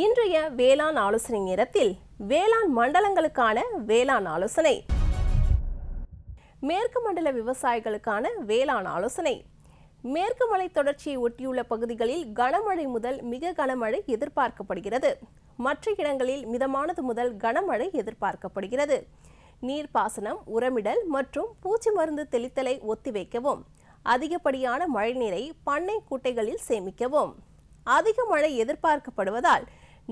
இன்றைய வேளாண் ஆலோசனை நேரத்தில் வேளாண் மண்டலங்களுக்கான வேளாண் ஆலோசனை, மேற்கு மண்டல விவசாயிகளுக்கான வேளாண் ஆலோசனை. மேற்கு மலை தொடர்ச்சியை ஒட்டியுள்ள பகுதிகளில் கனமழை முதல் மிக கனமழை எதிர்பார்க்கப்படுகிறது. மற்ற இடங்களில் மிதமானது முதல் கனமழை எதிர்பார்க்கப்படுகிறது. நீர்ப்பாசனம், உரமிடல் மற்றும் பூச்சி மருந்து தெளித்தலை ஒத்திவைக்கவும். அதிகப்படியான மழைநீரை பண்ணை குட்டைகளில் சேமிக்கவும். அதிக மழை எதிர்பார்க்கப்படுவதால்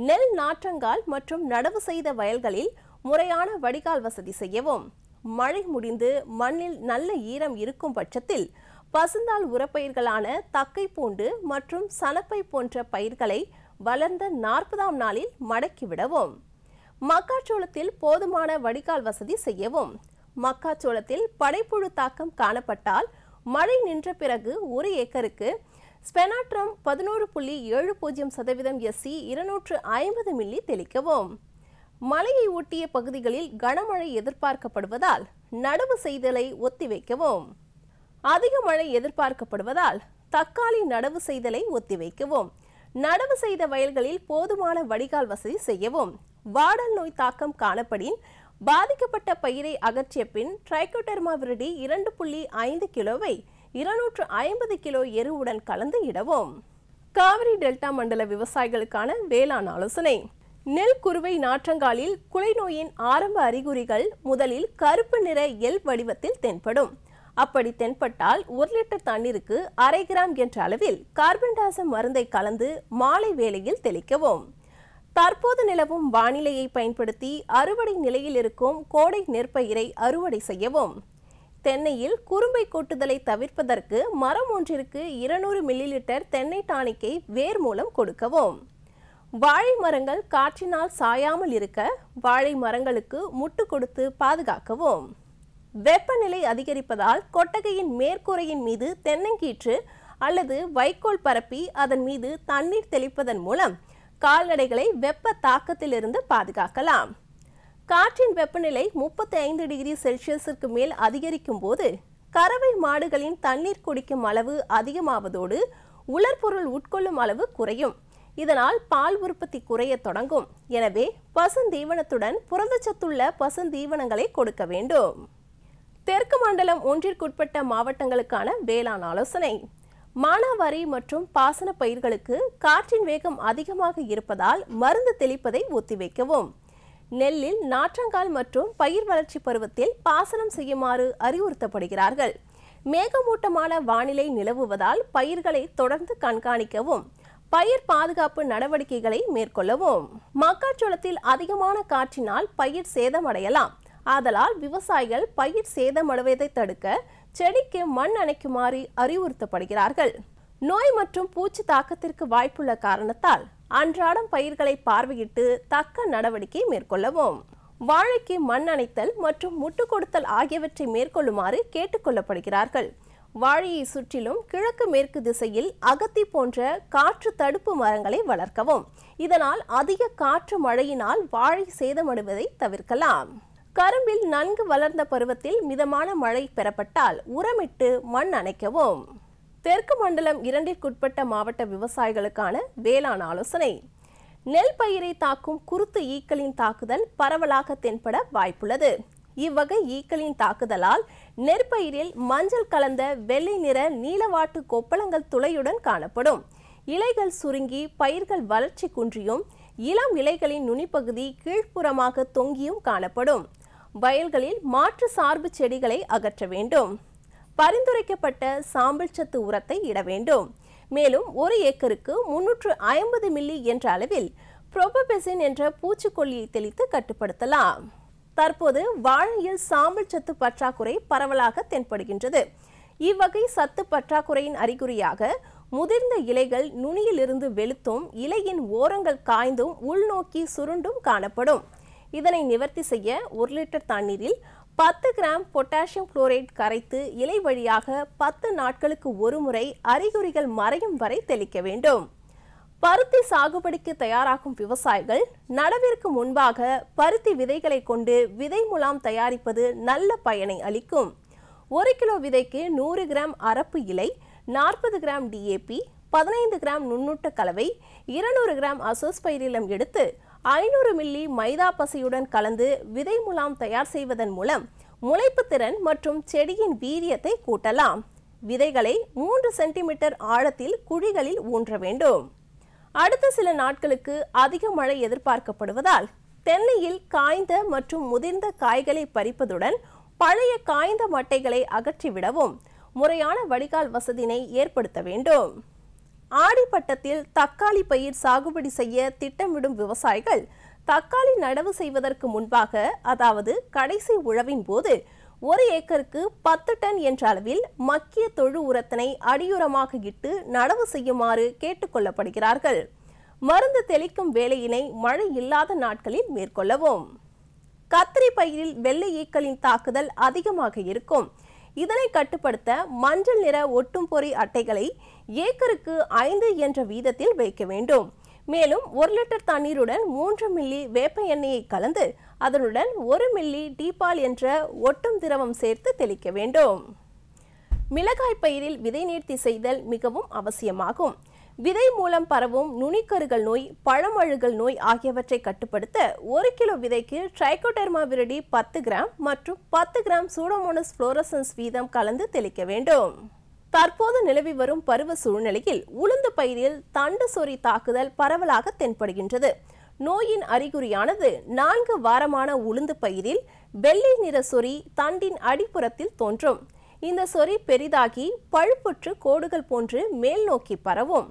நெல் நாற்றங்கால் மற்றும் நடவு செய்த வயல்களில் முறையான வடிகால் வசதி செய்யவும். மழை முடிந்து மண்ணில் நல்ல ஈரம் இருக்கும் பட்சத்தில் பசுந்தாள் உரப்பயிர்களான தக்கை பூண்டு மற்றும் சணப்பை போன்ற பயிர்களை வளர்ந்த 40ஆம் நாளில் மடக்கிவிடவும். மக்காச்சோளத்தில் போதுமான வடிகால் வசதி செய்யவும். மக்காச்சோளத்தில் படைப்புழு தாக்கம் காணப்பட்டால் மழை நின்ற பிறகு 1 ஏக்கருக்கு ஸ்பெனாட்ரம் 11.70% SC 250 மில்லி தெளிக்கவும். மலையை ஒட்டிய பகுதிகளில் கனமழை எதிர்பார்க்கப்படுவதால் நடவு செய்தலை ஒத்திவைக்கவும். அதிக மழை எதிர்பார்க்கப்படுவதால் தக்காளி நடவு செய்தலை ஒத்திவைக்கவும். நடவு செய்த வயல்களில் போதுமான வடிகால் வசதி செய்யவும். வாடல் நோய் தாக்கம் காணப்படின் பாதிக்கப்பட்ட பயிரை அகற்றிய பின் ட்ரைகோடெர்மா விரிடி 2.5 கிலோவை 250 கிலோ எருவுடன் கலந்து இடவும். காவிரி டெல்டா மண்டல விவசாயிகளுக்கான வேளாண் ஆலோசனை. நெல் குறுவை நாற்றங்காலில் குலை நோயின் ஆரம்ப அறிகுறிகள் முதலில் கருப்பு நிற எல் வடிவத்தில் தென்படும். அப்படி தென்பட்டால் 1 லிட்டர் தண்ணீருக்கு 1/2 கிராம் என்ற அளவில் கார்பன்டாசம் மருந்தை கலந்து மாலை வேளையில் தெளிக்கவும். தற்போது நிலவும் வானிலையை பயன்படுத்தி அறுவடை நிலையில் இருக்கும் கோடை நெற்பயிரை அறுவடை செய்யவும். தென்னையில் குறும்பை கொட்டுதலை தவிர்ப்பதற்கு மரம் ஒன்றிற்கு 200 மில்லி லிட்டர் தென்னை டானிக்கை வேர் மூலம் கொடுக்கவும். வாழை மரங்கள் காற்றினால் சாயாமல் இருக்க வாழை மரங்களுக்கு முட்டு கொடுத்து பாதுகாக்கவும். வெப்பநிலை அதிகரிப்பதால் கொட்டகையின் மேற்கூரையின் மீது தென்னங்கீற்று அல்லது வைக்கோல் பரப்பி அதன் மீது தண்ணீர் தெளிப்பதன் மூலம் கால்நடைகளை வெப்ப தாக்கத்திலிருந்து பாதுகாக்கலாம். காற்றின் வெப்பநிலை 35 டிகிரி செல்சியஸிற்கு மேல் அதிகரிக்கும் போது கறவை மாடுகளின் தண்ணீர் குடிக்கும் அளவு அதிகமாவதோடு உலர்பொருள் உட்கொள்ளும் அளவு குறையும். இதனால் பால் உற்பத்தி குறைய தொடங்கும். எனவே பசுந்தீவனத்துடன் புரதச்சத்துள்ள பசுந்தீவனங்களை கொடுக்க வேண்டும். தெற்கு மண்டலம் ஒன்றிற்குட்பட்ட மாவட்டங்களுக்கான வேளாண் ஆலோசனை. மானாவாரி மற்றும் பாசன பயிர்களுக்கு காற்றின் வேகம் அதிகமாக இருப்பதால் மருந்து தெளிப்பதை ஒத்திவைக்கவும். நெல்லில் நாற்றங்கால் மற்றும் பயிர் வளர்ச்சி பருவத்தில் பாசனம் செய்யுமாறு அறிவுறுத்தப்படுகிறார்கள். மேகமூட்டமான வானிலை நிலவுவதால் பயிர்களை தொடர்ந்து கண்காணிக்கவும். பயிர் பாதுகாப்பு நடவடிக்கைகளை மேற்கொள்ளவும். மக்காச்சோளத்தில் அதிகமான காற்றினால் பயிர் சேதமடையலாம். ஆதலால் விவசாயிகள் பயிர் சேதமடைவதை தடுக்க செடிக்கு மண் அணைக்குமாறு அறிவுறுத்தப்படுகிறார்கள். நோய் மற்றும் பூச்சி தாக்கத்திற்கு வாய்ப்புள்ள காரணத்தால் அன்றாடம் பயிர்களை பார்வையிட்டு தக்க நடவடிக்கை மேற்கொள்ளவும். வாழைக்கு மண் அணைத்தல் மற்றும் முட்டு கொடுத்தல் ஆகியவற்றை மேற்கொள்ளுமாறு கேட்டுக்கொள்ளப்படுகிறார்கள். வாழையை சுற்றிலும் கிழக்கு மேற்கு திசையில் அகத்தி போன்ற காற்று தடுப்பு மரங்களை வளர்க்கவும். இதனால் அதிக காற்று மழையினால் வாழை சேதமடைவதை தவிர்க்கலாம். கரும்பில் நன்கு வளர்ந்த பருவத்தில் மிதமான மழை பெறப்பட்டால் உரமிட்டு மண் அணைக்கவும். தெற்கு மண்டலம் 2ற்குட்பட்ட மாவட்ட விவசாயிகளுக்கான வேளாண் ஆலோசனை. நெல் பயிரை தாக்கும் குருத்து ஈக்களின் தாக்குதல் பரவலாக தென்பட வாய்ப்புள்ளது. இவ்வகை ஈக்களின் தாக்குதலால் நெற்பயிரில் மஞ்சள் கலந்த வெள்ளை நிற நீலவாட்டு கொப்பளங்கள் துளையுடன் காணப்படும். இலைகள் சுருங்கி பயிர்கள் வளர்ச்சி குன்றியும் இளம் இலைகளின் நுனிப்பகுதி கீழ்ப்புறமாக தொங்கியும் காணப்படும். வயல்களில் மாற்று சார்பு செடிகளை அகற்ற வேண்டும். பரிந்துரைக்கப்பட்ட சாம்பல் சத்து உரத்தை இட வேண்டும். மேலும் 1 ஏக்கருக்கு 350 மில்லி என்ற அளவில் புரோபபெசின் என்ற பூச்சிக்கொல்லியை தெளித்து கட்டுப்படுத்தலாம். தற்போது வாழையில் சாம்பல் சத்து பற்றாக்குறை பரவலாக தென்படுகின்றது. இவ்வகை சத்து பற்றாக்குறையின் அறிகுறியாக முதிர்ந்த இலைகள் நுனியிலிருந்து வெளுத்தும் இலையின் ஓரங்கள் காய்ந்தும் உள்நோக்கி சுருண்டும் காணப்படும். இதனை நிவர்த்தி செய்ய 1 லிட்டர் தண்ணீரில் 10 கிராம் பொட்டாசியம் குளோரைட் கரைத்து இலை வழியாக 10 நாட்களுக்கு ஒரு முறை அறிகுறிகள் மறையும் வரை தெளிக்க வேண்டும். பருத்தி சாகுபடிக்கு தயாராகும் விவசாயிகள் நடவிற்கு முன்பாக பருத்தி விதைகளை கொண்டு விதை முலாம் தயாரிப்பது நல்ல பயனை அளிக்கும். 1 கிலோ விதைக்கு 100 கிராம் அரப்பு இலை, 40 கிராம் DAP, 15 கிராம் நுண்ணூட்ட கலவை, 200 கிராம் அசோஸ்பைரிலம் எடுத்து 500 மில்லி மைதா பசையுடன் கலந்து விதை முலாம் தயார் செய்வதன் மூலம் முளைப்பு திறன் மற்றும் செடியின் வீரியத்தை கூட்டலாம். விதைகளை 3 சென்டிமீட்டர் ஆழத்தில் குழிகளில் ஊன்ற வேண்டும். அடுத்த சில நாட்களுக்கு அதிக மழை எதிர்பார்க்கப்படுவதால் தென்னையில் காய்ந்த மற்றும் முதிர்ந்த காய்களை பறிப்பதுடன் பழைய காய்ந்த மட்டைகளை அகற்றிவிடவும் முறையான வடிகால் வசதியினை ஏற்படுத்த வேண்டும். ஆடிப்பட்டத்தில் தக்காளி பயிர் சாகுபடி செய்ய திட்டமிடும் விவசாயிகள் தக்காளி நடவு செய்வதற்கு முன்பாக, அதாவது கடைசி உழவின் போது 1 ஏக்கருக்கு 10 டன் என்ற அளவில் மக்கிய தொழு உரத்தினை அடியுரமாக இட்டு நடவு செய்யுமாறு கேட்டுக்கொள்ளப்படுகிறார்கள். மருந்து தெளிக்கும் வேலையினை மழை இல்லாத நாட்களில் மேற்கொள்ளவும். கத்திரி பயிரில் வெள்ளை ஈக்களின் தாக்குதல் அதிகமாக இருக்கும். இதனை கட்டுப்படுத்த மஞ்சள் நிற ஒட்டும் பொறி அட்டைகளை ஏக்கருக்கு 5 என்ற வீதத்தில் வைக்க வேண்டும். மேலும் 1 லிட்டர் தண்ணீருடன் 3 மில்லி வேப்ப எண்ணெயை கலந்து அதனுடன் 1 மில்லி டீபால் என்ற ஒட்டும் திரவம் சேர்த்து தெளிக்க வேண்டும். மிளகாய் பயிரில் விதை நேர்த்தி செய்தல் மிகவும் அவசியமாகும். விதை மூலம் பரவும் நுனிக்கருகள் நோய், பழமழுகல் நோய் ஆகியவற்றை கட்டுப்படுத்த 1 கிலோ விதைக்கு ட்ரைகோடெர்மா விரிடி 10 கிராம் மற்றும் 10 கிராம் சூடோமோனஸ் ஃப்ளோரசன்ஸ் வீதம் கலந்து தெளிக்க வேண்டும். தற்போது நிலவி வரும் பருவ சூழ்நிலையில் உளுந்து பயிரில் தண்டு சொறி தாக்குதல் பரவலாக தென்படுகின்றது. நோயின் அறிகுறியானது 4 வாரமான உளுந்து பயிரில் வெள்ளை நிற சொறி தண்டின் அடிப்புறத்தில் தோன்றும். இந்த சொறி பெரிதாகி பழுப்புற்று கோடுகள் போன்று மேல் நோக்கி பரவும்.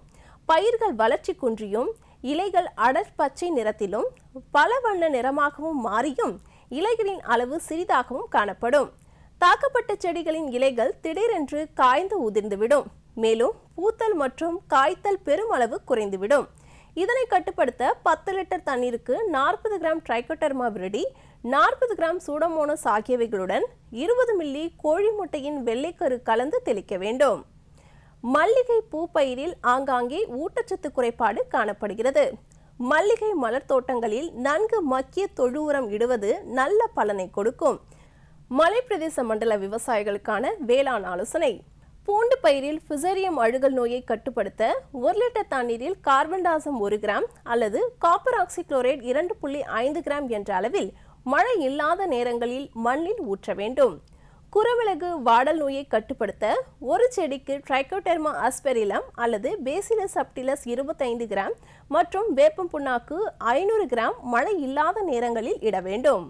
பயிர்கள் வளர்ச்சி குன்றியும் இலைகள் அடர் பச்சை நிறத்திலும் பல வண்ண நிறமாகவும் மாறியும் இலைகளின் அளவு சிறிதாகவும் காணப்படும். தாக்கப்பட்ட செடிகளின் இலைகள் திடீரென்று காய்ந்து உதிர்ந்துவிடும். மேலும் பூத்தல் மற்றும் காய்த்தல் பெருமளவு குறைந்துவிடும். இதனை கட்டுப்படுத்த 10 லிட்டர் தண்ணீருக்கு 40 gram Trichoderma viride, 40 gram Pseudomonas ஆகியவைகளுடன் 20 மில்லி கோழி முட்டையின் வெள்ளைக்கரு கலந்து தெளிக்க வேண்டும். மல்லிகை பூ பயிரில் ஆங்காங்கே ஊட்டச்சத்து குறைபாடு காணப்படுகிறது. மல்லிகை மலர் தோட்டங்களில் நன்கு மக்கிய தொழு உரம் இடுவது நல்ல பலனை கொடுக்கும். மலை பிரதேச மண்டல விவசாயிகளுக்கான வேளாண் ஆலோசனை. பூண்டு பயிரில் ஃபிசேரியம் அழுகல் நோயை கட்டுப்படுத்த 1 லிட்டர் தண்ணீரில் கார்பன்டாசம் 1 கிராம் அல்லது காப்பர் ஆக்சிக்ளோரைட் 2.5 கிராம் என்ற அளவில் மழை இல்லாத நேரங்களில் மண்ணில் ஊற்ற வேண்டும். குறுமிளகு வாடல் நோயை கட்டுப்படுத்த 1 செடிக்கு ட்ரைகோடெர்மா ஆஸ்பெரிலம் அல்லது பேசிலஸ் சப்டிலஸ் 25 கிராம் மற்றும் வேப்பம் புண்ணாக்கு 500 கிராம் மழை இல்லாத நேரங்களில் இட வேண்டும்.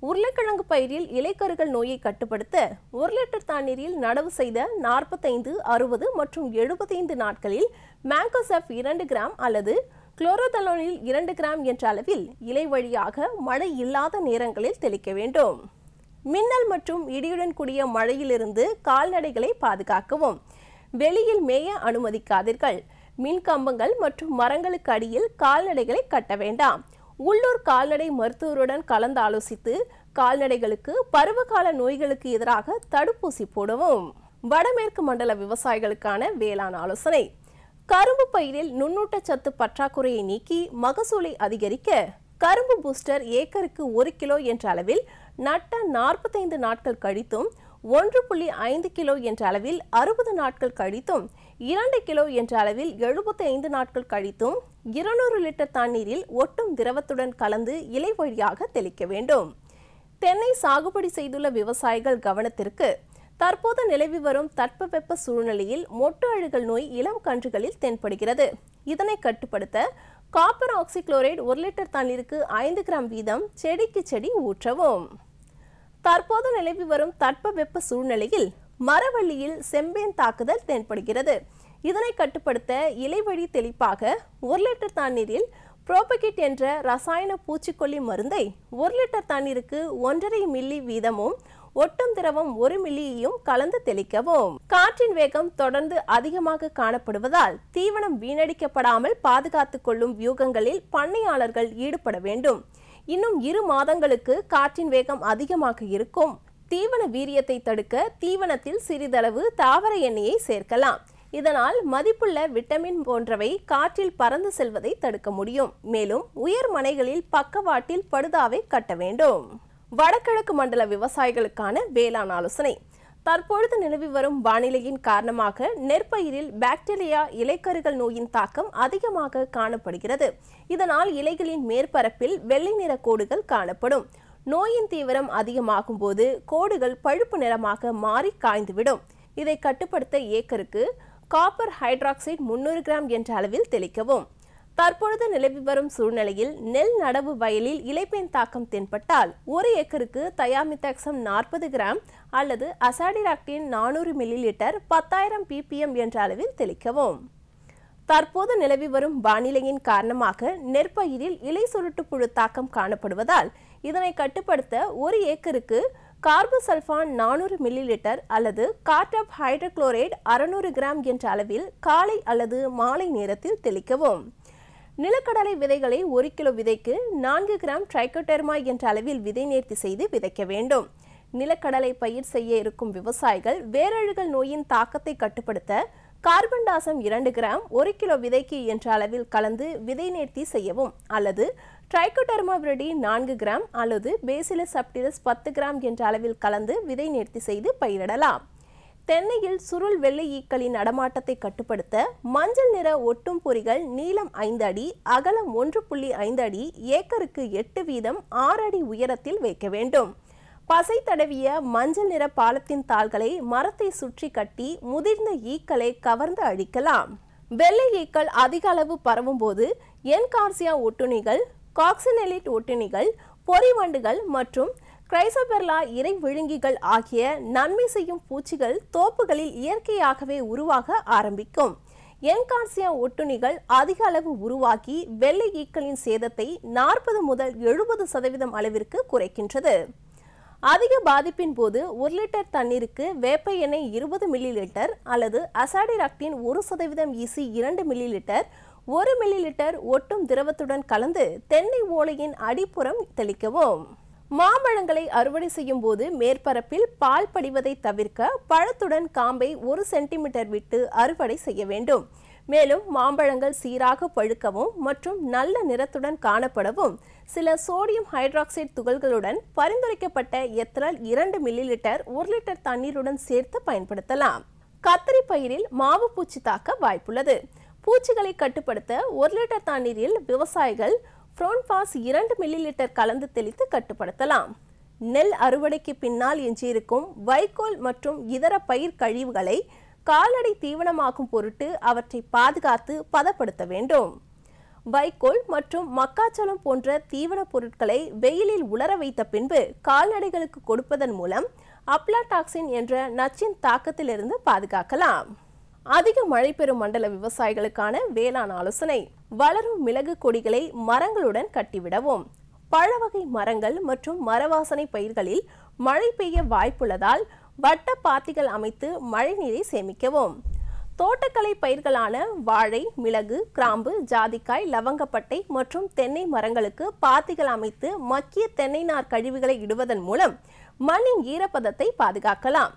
உருளைக்கிழங்கு பயிரில் இலைக்கருகள் நோயை கட்டுப்படுத்த 1 லிட்டர் தண்ணீரில் நடவு செய்த 45, 60 மற்றும் 75 நாட்களில் மேங்கோசெப் 2 கிராம் அல்லது குளோரோதலோனில் 2 கிராம் என்ற அளவில் இலை வழியாக மழை இல்லாத நேரங்களில் தெளிக்க வேண்டும். மின்னல் மற்றும் இடியுடன் கூடிய மழையிலிருந்து கால்நடைகளை பாதுகாக்கவும். வெளியில் மேய அனுமதிக்காதீர்கள். மின் கம்பங்கள் மற்றும் மரங்களுக்கு அடியில் கால்நடைகளை கட்ட வேண்டாம். உள்ளூர் கால்நடை மருத்துவருடன் கலந்து ஆலோசித்து கால்நடைகளுக்கு பருவகால நோய்களுக்கு எதிராக தடுப்பூசி போடவும். வடமேற்கு மண்டல விவசாயிகளுக்கான வேளாண் ஆலோசனை. கரும்பு பயிரில் நுண்ணூட்டச்சத்து பற்றாக்குறையை நீக்கி மகசூலை அதிகரிக்க கரும்பு பூஸ்டர் ஏக்கருக்கு 1 கிலோ என்ற அளவில் நட்ட 45 நாட்கள் கழித்தும் 1.5 கிலோ என்ற அளவில் 60 நாட்கள் கழித்தும் 2 கிலோ என்ற அளவில் 75 நாட்கள் கழித்தும் 200 லிட்டர் தண்ணீரில் ஒட்டும் திரவத்துடன் கலந்து இலை வழியாக தெளிக்க வேண்டும். தென்னை சாகுபடி செய்துள்ள விவசாயிகள் கவனத்திற்கு. தற்போது நிலவி வரும் தட்பவெப்ப சூழ்நிலையில் மொட்டு அழுகல் நோய் இளம் கன்றுகளில் தென்படுகிறது. இதனை கட்டுப்படுத்த காப்பர் ஆக்சிக்ளோரைட் 1 லிட்டர் தண்ணீருக்கு 5 கிராம் வீதம் செடிக்கு செடி ஊற்றவும். தற்போது நிலவி வரும் தட்பவெப்ப சூழ்நிலையில் மரவள்ளியில் செம்பேன் தாக்குதல் தென்படுகிறது. இதனை கட்டுப்படுத்த இலைவழி தெளிப்பாக 1 லிட்டர் தண்ணீரில் புரோபகிட் என்ற ரசாயன பூச்சிக்கொல்லி மருந்தை 1 லிட்டர் தண்ணீருக்கு 1.5 மில்லி வீதமும் ஒட்டும் திரவம் 1 மில்லியையும் கலந்து தெளிக்கவும். காற்றின் வேகம் தொடர்ந்து அதிகமாக காணப்படுவதால் தீவனம் வீணடிக்கப்படாமல் பாதுகாத்துக் கொள்ளும் வியூகங்களில் பண்ணையாளர்கள் ஈடுபட வேண்டும். இன்னும் 2 மாதங்களுக்கு காற்றின் வேகம் அதிகமாக இருக்கும். தீவன வீரியத்தை தடுக்க தீவனத்தில் சிறிதளவு தாவர எண்ணெயை சேர்க்கலாம். இதனால் மதிப்புள்ள விட்டமின் போன்றவை காற்றில் பறந்து செல்வதை தடுக்க முடியும். மேலும் உயர் மனைகளில் பக்கவாட்டில் படுதாவை கட்ட வேண்டும். வடகிழக்கு மண்டல விவசாயிகளுக்கான வேளாண் ஆலோசனை. தற்பொழுது நிலவி வரும் வானிலையின் காரணமாக நெற்பயிரில் பாக்டீரியா இலைக்கருகள் நோயின் தாக்கம் அதிகமாக காணப்படுகிறது. இதனால் இலைகளின் மேற்பரப்பில் வெள்ளை நிற கோடுகள் காணப்படும். நோயின் தீவிரம் அதிகமாகும் போது கோடுகள் பழுப்பு நிறமாக மாறி காய்ந்துவிடும். இதை கட்டுப்படுத்த ஏக்கருக்கு காப்பர் ஹைட்ராக்சைடு 300 கிராம் என்ற அளவில் தெளிக்கவும். தற்பொழுது நிலவி வரும் சூழ்நிலையில் நெல் நடவு வயலில் இலைப்பேன் தாக்கம் தென்பட்டால் 1 ஏக்கருக்கு தயாமித்தாக்சம் 40 கிராம் அல்லது அசாடிராக்டின் 400 மில்லி லிட்டர் 10,000 ppm என்ற அளவில் தெளிக்கவும். தற்போது நிலவி வரும் வானிலையின் காரணமாக நெற்பயிரில் இலை சுருட்டு புழு தாக்கம் காணப்படுவதால் இதனை கட்டுப்படுத்த 1 ஏக்கருக்கு கார்போசல்ஃபான் 400 மில்லி லிட்டர் அல்லது கார்டாப் ஹைட்ரோகுளோரைடு 600 கிராம் என்ற அளவில் காலை அல்லது மாலை நேரத்தில் தெளிக்கவும். நிலக்கடலை விதைகளை 1 கிலோ விதைக்கு 4 கிராம் ட்ரைகோடெர்மா என்ற அளவில் விதை நேர்த்தி செய்து விதைக்க வேண்டும். நிலக்கடலை பயிர் செய்ய இருக்கும் விவசாயிகள் வேரழுகல் நோயின் தாக்கத்தை கட்டுப்படுத்த கார்பன்டாசம் 2 கிராம் 1 கிலோ விதைக்கு என்ற அளவில் கலந்து விதை நேர்த்தி செய்யவும் அல்லது ட்ரைகோடெர்மா விரிடி 4 கிராம் அல்லது பேசிலஸ் சப்டிலஸ் 10 கிராம் என்ற அளவில் கலந்து விதை நேர்த்தி செய்து பயிரிடலாம். தென்னையில் சுருள் வெள்ளை ஈக்களின் நடமாட்டத்தை கட்டுப்படுத்த மஞ்சள் நிற ஒட்டும் பொறிகள் நீளம் 5 அடி அகலம் 1.5 அடி ஏக்கருக்கு 8 வீதம் 6 அடி உயரத்தில் வைக்க வேண்டும். பசை தடவிய மஞ்சள் நிற பாலத்தின் தாள்களை மரத்தை சுற்றி கட்டி முதிர்ந்த ஈக்களை கவர்ந்து அழிக்கலாம். வெள்ளை ஈக்கள் அதிக அளவு பரவும் போது என்கார்சியா ஒட்டுண்ணிகள், காக்சினெலிட் ஒட்டுண்ணிகள், பொறிவண்டுகள் மற்றும் கிரைசோபெர்லா இறை விழுங்கிகள் ஆகிய நன்மை செய்யும் பூச்சிகள் தோப்புகளில் இயற்கையாகவே உருவாக ஆரம்பிக்கும். என்கார்சியா ஒட்டுண்ணிகள் அதிக அளவு உருவாகி வெள்ளை ஈக்களின் சேதத்தை 40 முதல் 70% அளவிற்கு குறைக்கின்றது. அதிக பாதிப்பின் போது 1 லிட்டர் தண்ணீருக்கு வேப்ப எண்ணெய் 20 மில்லி லிட்டர் அல்லது azadirachtin 1% EC 2 millilitre 1 millilitre ஒட்டும் திரவத்துடன் கலந்து தென்னை ஓலையின் அடிப்புறம் தெளிக்கவும். மாம்பழங்களை அறுவடை செய்யும் போது மேற்பரப்பில் பால் படிவதை தவிர்க்க பழத்துடன் காம்பை 1 சென்டிமீட்டர் விட்டு அறுவடை செய்ய வேண்டும். மேலும் மாம்பழங்கள் சீராக பழுக்கவும் மற்றும் நல்ல நிறத்துடன் காணப்படவும் சில சோடியம் ஹைட்ராக்சைடு துகள்களுடன் பரிந்துரைக்கப்பட்ட எத்தனால் 2 மில்லி லிட்டர் 1 லிட்டர் தண்ணீருடன் சேர்த்து பயன்படுத்தலாம். கத்திரி பயிரில் மாவு பூச்சி தாக்க வாய்ப்புள்ளது. பூச்சிகளை கட்டுப்படுத்த 1 லிட்டர் தண்ணீரில் விவசாயிகள் புரோன்பாஸ் 2 மில்லி லிட்டர் கலந்து தெளித்து கட்டுப்படுத்தலாம். நெல் அறுவடைக்கு பின்னால் எஞ்சியிருக்கும் வைக்கோல் மற்றும் இதர பயிர் கழிவுகளை கால்நடை தீவனமாக்கும் பொருட்டு அவற்றை பாதுகாத்து பதப்படுத்த வேண்டும். வைக்கோல் மற்றும் மக்காச்சோளம் போன்ற தீவன பொருட்களை வெயிலில் உலர வைத்த பின்பு கால்நடைகளுக்கு கொடுப்பதன் மூலம் அப்லாடாக்சின் என்ற நச்சின் தாக்கத்திலிருந்து பாதுகாக்கலாம். அதிக மழை பெறும் மண்டல விவசாயிகளுக்கான வேளாண் ஆலோசனை. வளரும் மிளகு கொடிகளை மரங்களுடன் கட்டிவிடவும். பழவகை மரங்கள் மற்றும் மரவாசனை பயிர்களில் மழை பெய்ய வாய்ப்புள்ளதால் வட்ட பாத்திகள் அமைத்து மழைநீரை சேமிக்கவும். தோட்டக்கலை பயிர்களான வாழை, மிளகு, கிராம்பு, ஜாதிக்காய், லவங்கப்பட்டை மற்றும் தென்னை மரங்களுக்கு பாத்திகள் அமைத்து மக்கிய தென்னை நார் கழிவுகளை இடுவதன் மூலம் மண்ணின் ஈரப்பதத்தை பாதுகாக்கலாம்.